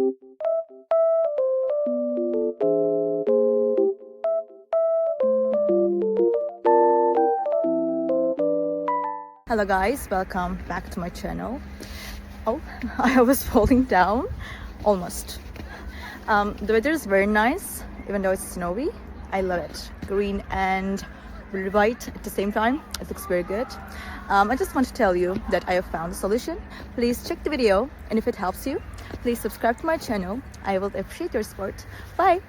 Hello guys, welcome back to my channel. Oh, I was falling down almost. The weather is very nice, even though it's snowy. I love it. Green and really white at the same time. It looks very good. I just want to tell you that I have found a solution. Please check the video, and if it helps you, please subscribe to my channel. I will appreciate your support. Bye!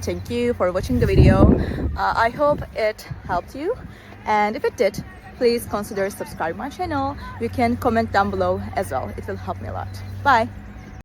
Thank you for watching the video. I hope it helped you, and if it did, please consider subscribing my channel. You can comment down below as well. It will help me a lot. Bye.